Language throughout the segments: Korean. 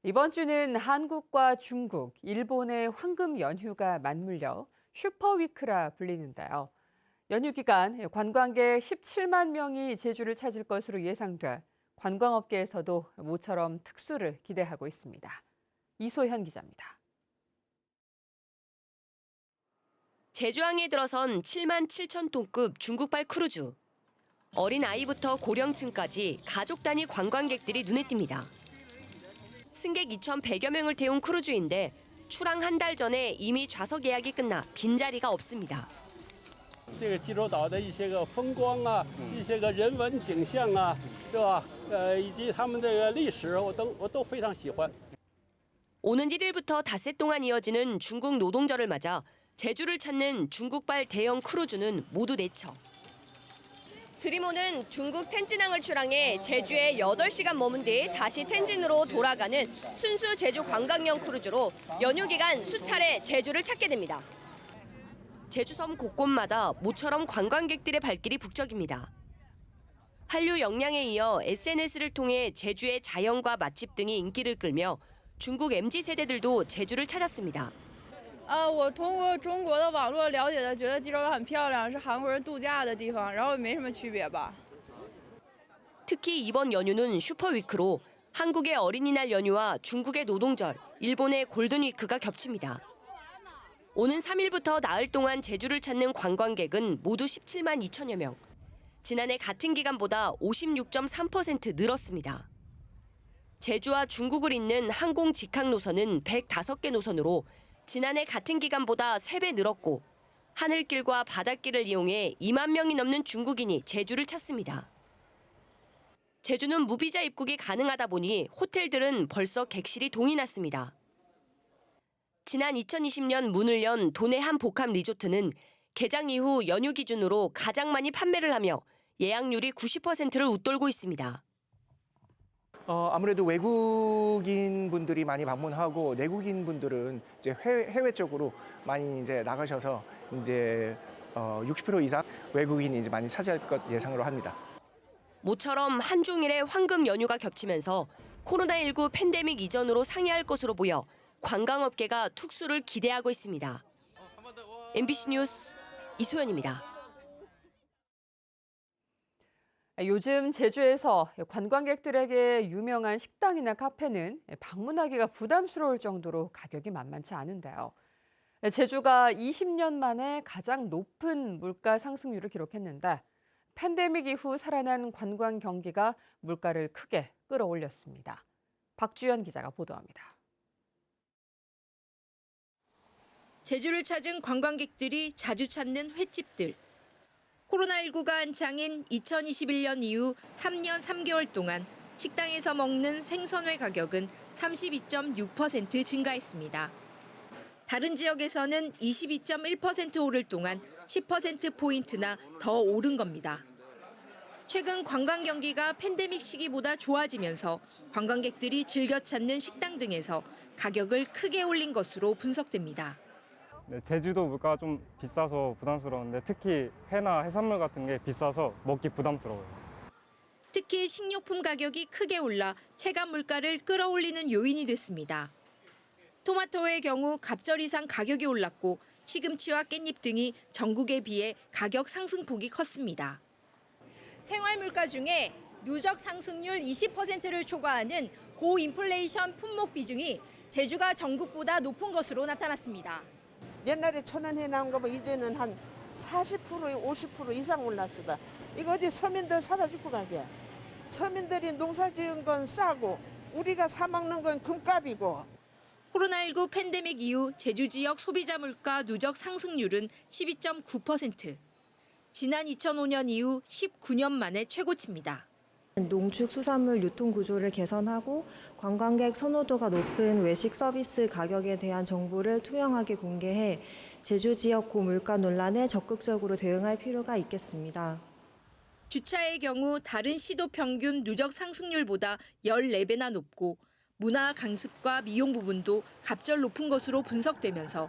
이번 주는 한국과 중국, 일본의 황금 연휴가 맞물려 슈퍼위크라 불리는데요. 연휴 기간 관광객 17만 명이 제주를 찾을 것으로 예상돼 관광업계에서도 모처럼 특수를 기대하고 있습니다. 이소현 기자입니다. 제주항에 들어선 7만 7천 톤급 중국발 크루즈. 어린 아이부터 고령층까지 가족 단위 관광객들이 눈에 띕니다. 승객 2,100여 명을 태운 크루즈인데 출항 한 달 전에 이미 좌석 예약이 끝나 빈자리가 없습니다. 这个济州岛的一些个风光啊，一些个人文景象啊，是吧？以及他们这个历史，我都非常喜欢。 오는 1일부터 닷새 동안 이어지는 중국 노동절을 맞아 제주를 찾는 중국발 대형 크루즈는 모두 4척. 드리모는 중국 텐진항을 출항해 제주에 8시간 머문 뒤 다시 텐진으로 돌아가는 순수 제주 관광용 크루즈로 연휴 기간 수차례 제주를 찾게 됩니다. 제주섬 곳곳마다 모처럼 관광객들의 발길이 북적입니다. 한류 역량에 이어 SNS를 통해 제주의 자연과 맛집 등이 인기를 끌며 중국 MZ세대들도 제주를 찾았습니다. 我通过中国的网络了解的，觉得济州岛很漂亮，是韩国人度假的地方，然后也没什么区别吧。 특히 이번 연휴는 슈퍼위크로 한국의 어린이날 연휴와 중국의 노동절, 일본의 골든위크가 겹칩니다. 오는 3일부터 나흘 동안 제주를 찾는 관광객은 모두 17만 2천여 명. 지난해 같은 기간보다 56.3% 늘었습니다. 제주와 중국을 잇는 항공 직항 노선은 105개 노선으로 지난해 같은 기간보다 3배 늘었고 하늘길과 바닷길을 이용해 2만 명이 넘는 중국인이 제주를 찾습니다. 제주는 무비자 입국이 가능하다 보니 호텔들은 벌써 객실이 동이 났습니다. 지난 2020년 문을 연 도내 한 복합 리조트는 개장 이후 연휴 기준으로 가장 많이 판매를 하며 예약률이 90%를 웃돌고 있습니다. 아무래도 외국인 분들이 많이 방문하고 내국인 분들은 이제 해외 쪽으로 많이 이제 나가셔서 이제 60% 이상 외국인이 이제 많이 차지할 것 예상으로 합니다. 모처럼 한중일의 황금 연휴가 겹치면서 코로나19 팬데믹 이전으로 상회할 것으로 보여 관광업계가 특수를 기대하고 있습니다. MBC 뉴스 이소연입니다. 요즘 제주에서 관광객들에게 유명한 식당이나 카페는 방문하기가 부담스러울 정도로 가격이 만만치 않은데요. 제주가 20년 만에 가장 높은 물가 상승률을 기록했는데 팬데믹 이후 살아난 관광 경기가 물가를 크게 끌어올렸습니다. 박주연 기자가 보도합니다. 제주를 찾은 관광객들이 자주 찾는 횟집들. 코로나19가 한창인 2021년 이후 3년 3개월 동안 식당에서 먹는 생선회 가격은 32.6% 증가했습니다. 다른 지역에서는 22.1% 오를 동안 10%포인트나 더 오른 겁니다. 최근 관광 경기가 팬데믹 시기보다 좋아지면서 관광객들이 즐겨 찾는 식당 등에서 가격을 크게 올린 것으로 분석됩니다. 네, 제주도 물가가 좀 비싸서 부담스러운데 특히 회나 해산물 같은 게 비싸서 먹기 부담스러워요. 특히 식료품 가격이 크게 올라 체감 물가를 끌어올리는 요인이 됐습니다. 토마토의 경우 갑절 이상 가격이 올랐고 시금치와 깻잎 등이 전국에 비해 가격 상승폭이 컸습니다. 생활 물가 중에 누적 상승률 20%를 초과하는 고인플레이션 품목 비중이 제주가 전국보다 높은 것으로 나타났습니다. 옛날에 1,000원 해 나온 거면 이제는 한 40%, 50% 이상 올랐어. 이거 어디 서민들 살아 죽고 가게. 서민들이 농사 지은 건 싸고 우리가 사 먹는 건 금값이고. 코로나19 팬데믹 이후 제주 지역 소비자 물가 누적 상승률은 12.9%. 지난 2005년 이후 19년 만에 최고치입니다. 농축수산물 유통 구조를 개선하고 관광객 선호도가 높은 외식 서비스 가격에 대한 정보를 투명하게 공개해 제주 지역 고물가 논란에 적극적으로 대응할 필요가 있겠습니다. 주차의 경우 다른 시도 평균 누적 상승률보다 14배나 높고 문화 강습과 미용 부분도 갑절 높은 것으로 분석되면서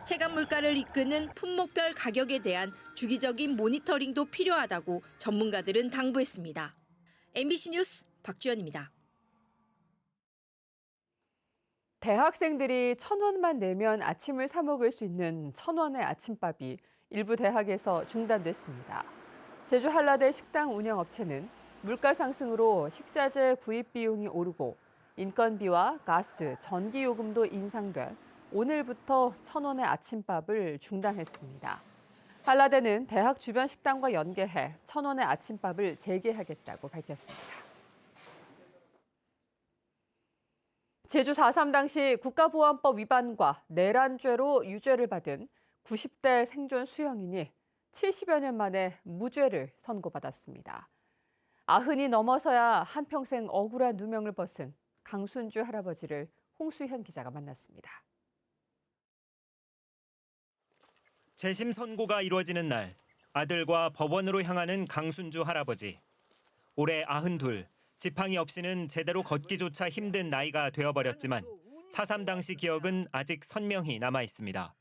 체감 물가를 이끄는 품목별 가격에 대한 주기적인 모니터링도 필요하다고 전문가들은 당부했습니다. MBC 뉴스 박주연입니다. 대학생들이 1,000원만 내면 아침을 사 먹을 수 있는 1,000원의 아침밥이 일부 대학에서 중단됐습니다. 제주 한라대 식당 운영업체는 물가 상승으로 식자재 구입 비용이 오르고 인건비와 가스, 전기 요금도 인상돼 오늘부터 1,000원의 아침밥을 중단했습니다. 한라대는 대학 주변 식당과 연계해 1,000원의 아침밥을 재개하겠다고 밝혔습니다. 제주 4.3 당시 국가보안법 위반과 내란죄로 유죄를 받은 90대 생존 수영인이 70여 년 만에 무죄를 선고받았습니다. 90이 넘어서야 한평생 억울한 누명을 벗은 강순주 할아버지를 홍수현 기자가 만났습니다. 재심 선고가 이루어지는 날 아들과 법원으로 향하는 강순주 할아버지. 올해 92, 지팡이 없이는 제대로 걷기조차 힘든 나이가 되어버렸지만 4.3 당시 기억은 아직 선명히 남아 있습니다.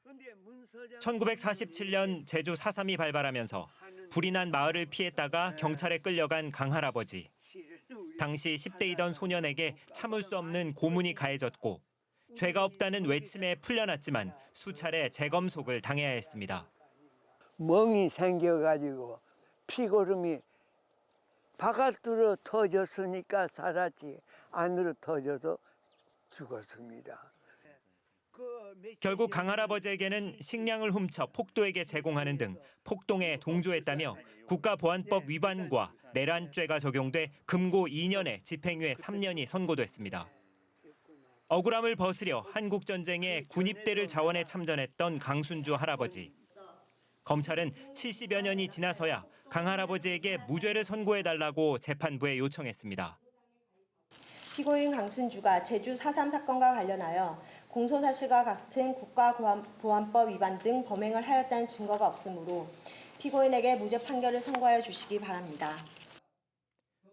1947년 제주 4.3이 발발하면서 불이 난 마을을 피했다가 경찰에 끌려간 강 할아버지. 당시 10대이던 소년에게 참을 수 없는 고문이 가해졌고 죄가 없다는 외침에 풀려났지만 수차례 재검속을 당해야 했습니다. 멍이 생겨가지고 피고름이 바깥으로 터졌으니까 살았지 안으로 터져서 죽었습니다. 결국 강 할아버지에게는 식량을 훔쳐 폭도에게 제공하는 등 폭동에 동조했다며 국가보안법 위반과 내란죄가 적용돼 금고 2년에 집행유예 3년이 선고됐습니다. 억울함을 벗으려 한국전쟁에 군입대를 자원해 참전했던 강순주 할아버지. 검찰은 70여 년이 지나서야 강 할아버지에게 무죄를 선고해달라고 재판부에 요청했습니다. 피고인 강순주가 제주 4.3 사건과 관련하여 공소사실과 같은 국가보안법 위반 등 범행을 하였다는 증거가 없으므로 피고인에게 무죄 판결을 선고하여 주시기 바랍니다.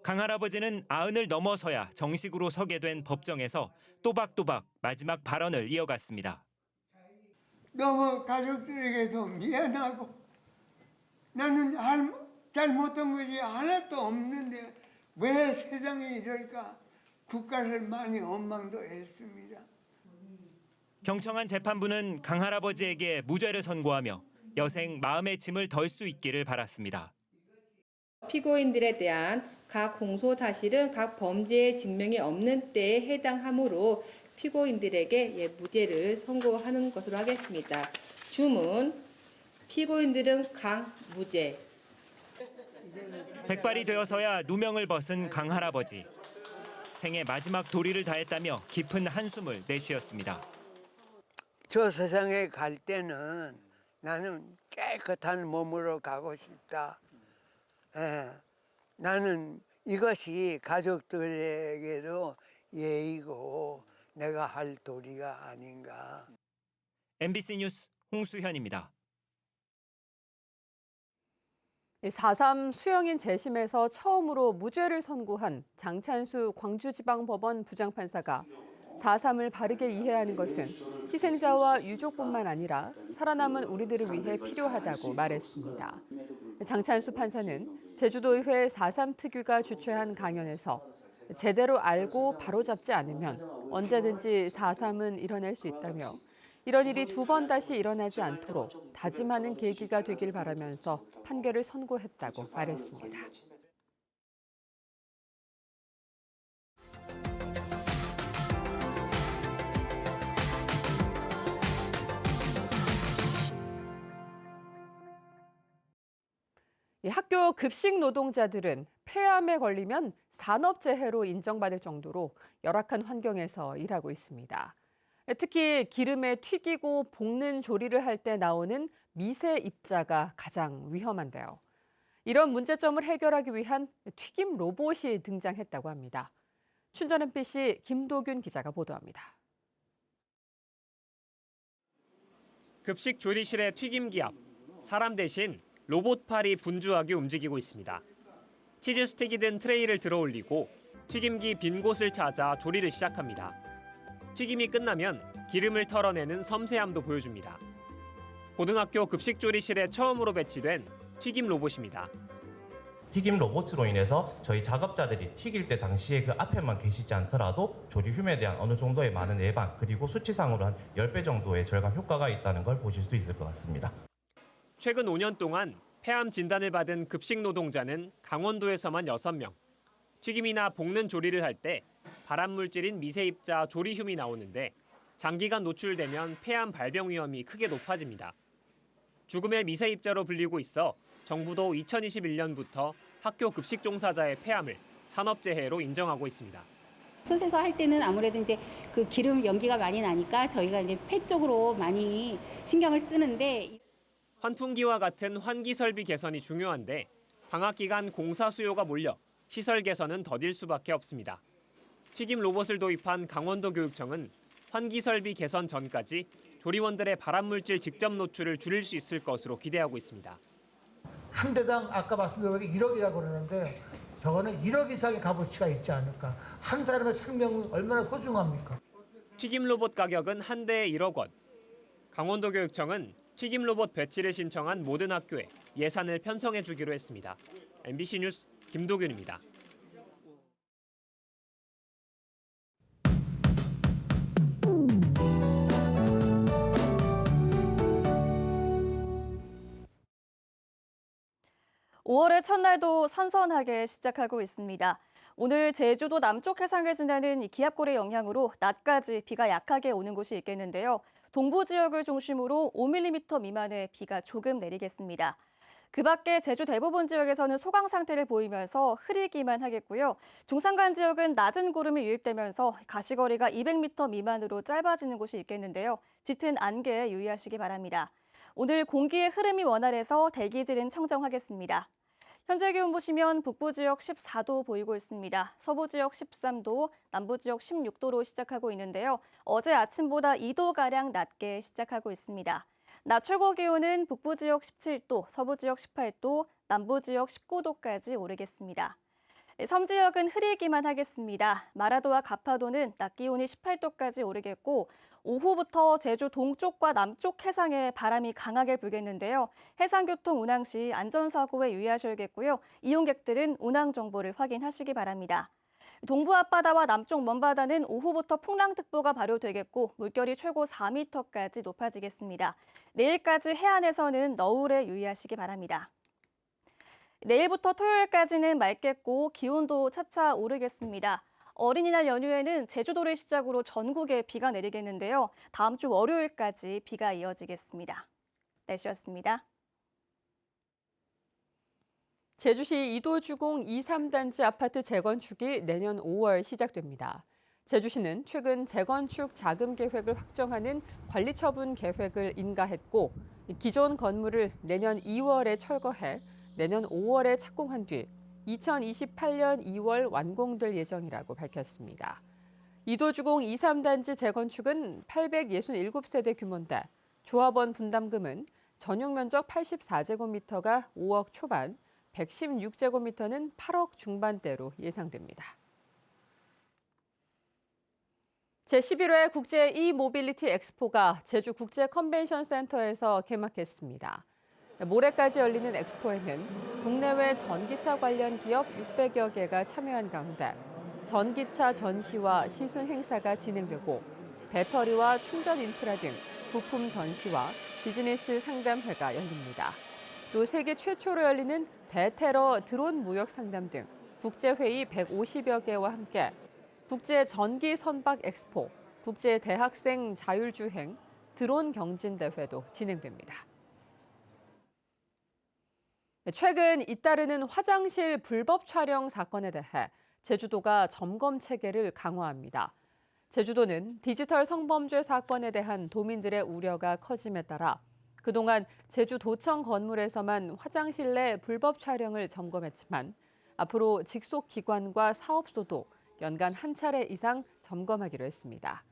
강 할아버지는 90을 넘어서야 정식으로 서게 된 법정에서 또박또박 마지막 발언을 이어갔습니다. 너무 가족들에게도 미안하고 나는 잘못한 것이 하나도 없는데 왜 세상에 이럴까 국가를 많이 원망도 했습니다. 경청한 재판부는 강 할아버지에게 무죄를 선고하며 여생 마음의 짐을 덜 수 있기를 바랐습니다. 피고인들에 대한 각 공소 사실은 각 범죄의 증명이 없는 때에 해당하므로 피고인들에게 무죄를 선고하는 것으로 하겠습니다. 주문, 피고인들은 강무죄. 백발이 되어서야 누명을 벗은 강 할아버지. 생애 마지막 도리를 다했다며 깊은 한숨을 내쉬었습니다. 저 세상에 갈 때는 나는 깨끗한 몸으로 가고 싶다. 나는 이것이 가족들에게도 예의고 내가 할 도리가 아닌가. MBC 뉴스 홍수현입니다. 4.3 수영인 재심에서 처음으로 무죄를 선고한 장찬수 광주지방법원 부장판사가 4.3을 바르게 이해하는 것은 희생자와 유족뿐만 아니라 살아남은 우리들을 위해 필요하다고 말했습니다. 장찬수 판사는 제주도의회 4.3 특위가 주최한 강연에서 제대로 알고 바로잡지 않으면 언제든지 4.3은 일어날 수 있다며 이런 일이 2번 다시 일어나지 않도록 다짐하는 계기가 되길 바라면서 판결을 선고했다고 말했습니다. 학교 급식 노동자들은 폐암에 걸리면 산업재해로 인정받을 정도로 열악한 환경에서 일하고 있습니다. 특히 기름에 튀기고 볶는 조리를 할 때 나오는 미세 입자가 가장 위험한데요. 이런 문제점을 해결하기 위한 튀김 로봇이 등장했다고 합니다. 춘전 MBC 김도균 기자가 보도합니다. 급식 조리실의 튀김기 앞, 사람 대신 로봇팔이 분주하게 움직이고 있습니다. 치즈 스틱이 든 트레이를 들어 올리고 튀김기 빈 곳을 찾아 조리를 시작합니다. 튀김이 끝나면 기름을 털어내는 섬세함도 보여줍니다. 고등학교 급식 조리실에 처음으로 배치된 튀김 로봇입니다. 튀김 로봇으로 인해서 저희 작업자들이 튀길 때 당시에 그 앞에만 계시지 않더라도 조리 흉에 대한 어느 정도의 많은 예방 그리고 수치상으로 한 10배 정도의 절감 효과가 있다는 걸 보실 수 있을 것 같습니다. 최근 5년 동안 폐암 진단을 받은 급식 노동자는 강원도에서만 6명. 튀김이나 볶는 조리를 할 때 발암 물질인 미세입자 조리듐이 나오는데 장기간 노출되면 폐암 발병 위험이 크게 높아집니다. 죽음의 미세입자로 불리고 있어 정부도 2021년부터 학교 급식 종사자의 폐암을 산업재해로 인정하고 있습니다. 솥에서 할 때는 아무래도 이제 그 기름 연기가 많이 나니까 저희가 이제 폐 쪽으로 많이 신경을 쓰는데 환풍기와 같은 환기 설비 개선이 중요한데 방학 기간 공사 수요가 몰려 시설 개선은 더딜 수밖에 없습니다. 튀김 로봇을 도입한 강원도 교육청은 환기 설비 개선 전까지 조리원들의 발암물질 직접 노출을 줄일 수 있을 것으로 기대하고 있습니다. 한 대당 아까 말씀드린 1억이라고 그러는데 저거는 1억 이상의 값어치가 있지 않을까. 한 사람의 생명은 얼마나 소중합니까? 튀김 로봇 가격은 한 대에 1억 원. 강원도 교육청은 튀김 로봇 배치를 신청한 모든 학교에 예산을 편성해 주기로 했습니다. MBC 뉴스 김도균입니다. (5월의) 첫날도 선선하게 시작하고 있습니다. 오늘 제주도 남쪽 해상을 지나는 기압골의 영향으로 낮까지 비가 약하게 오는 곳이 있겠는데요. 동부 지역을 중심으로 5mm 미만의 비가 조금 내리겠습니다. 그 밖에 제주 대부분 지역에서는 소강 상태를 보이면서 흐리기만 하겠고요. 중산간 지역은 낮은 구름이 유입되면서 가시거리가 200m 미만으로 짧아지는 곳이 있겠는데요. 짙은 안개에 유의하시기 바랍니다. 오늘 공기의 흐름이 원활해서 대기질은 청정하겠습니다. 현재 기온 보시면 북부 지역 14도 보이고 있습니다. 서부 지역 13도, 남부 지역 16도로 시작하고 있는데요. 어제 아침보다 2도가량 낮게 시작하고 있습니다. 낮 최고 기온은 북부 지역 17도, 서부 지역 18도, 남부 지역 19도까지 오르겠습니다. 섬 지역은 흐리기만 하겠습니다. 마라도와 가파도는 낮 기온이 18도까지 오르겠고 오후부터 제주 동쪽과 남쪽 해상에 바람이 강하게 불겠는데요. 해상교통 운항 시 안전사고에 유의하셔야겠고요. 이용객들은 운항 정보를 확인하시기 바랍니다. 동부 앞바다와 남쪽 먼바다는 오후부터 풍랑특보가 발효되겠고 물결이 최고 4m까지 높아지겠습니다. 내일까지 해안에서는 너울에 유의하시기 바랍니다. 내일부터 토요일까지는 맑겠고 기온도 차차 오르겠습니다. 어린이날 연휴에는 제주도를 시작으로 전국에 비가 내리겠는데요. 다음 주 월요일까지 비가 이어지겠습니다. 날씨였습니다. 제주시 이도주공 2, 3단지 아파트 재건축이 내년 5월 시작됩니다. 제주시는 최근 재건축 자금 계획을 확정하는 관리처분 계획을 인가했고 기존 건물을 내년 2월에 철거해 내년 5월에 착공한 뒤 2028년 2월 완공될 예정이라고 밝혔습니다. 이도주공 2, 3단지 재건축은 867세대 규모인데 조합원 분담금은 전용 면적 84제곱미터가 5억 초반, 116제곱미터는 8억 중반대로 예상됩니다. 제11회 국제 e-모빌리티 엑스포가 제주 국제 컨벤션 센터에서 개막했습니다. 모레까지 열리는 엑스포에는 국내외 전기차 관련 기업 600여 개가 참여한 가운데 전기차 전시와 시승 행사가 진행되고 배터리와 충전 인프라 등 부품 전시와 비즈니스 상담회가 열립니다. 또 세계 최초로 열리는 대테러 드론 무역 상담 등 국제회의 150여 개와 함께 국제 전기 선박 엑스포, 국제 대학생 자율주행, 드론 경진 대회도 진행됩니다. 최근 잇따르는 화장실 불법 촬영 사건에 대해 제주도가 점검 체계를 강화합니다. 제주도는 디지털 성범죄 사건에 대한 도민들의 우려가 커짐에 따라 그동안 제주도청 건물에서만 화장실 내 불법 촬영을 점검했지만 앞으로 직속 기관과 사업소도 연간 한 차례 이상 점검하기로 했습니다.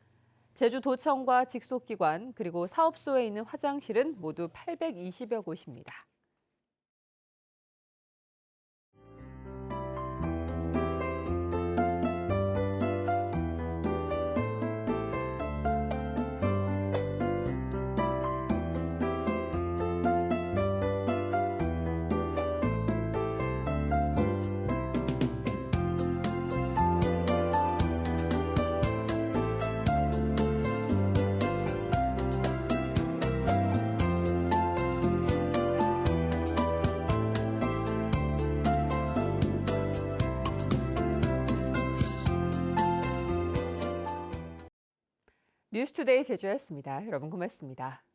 제주도청과 직속 기관 그리고 사업소에 있는 화장실은 모두 820여 곳입니다. 뉴스투데이 제주였습니다. 여러분 고맙습니다.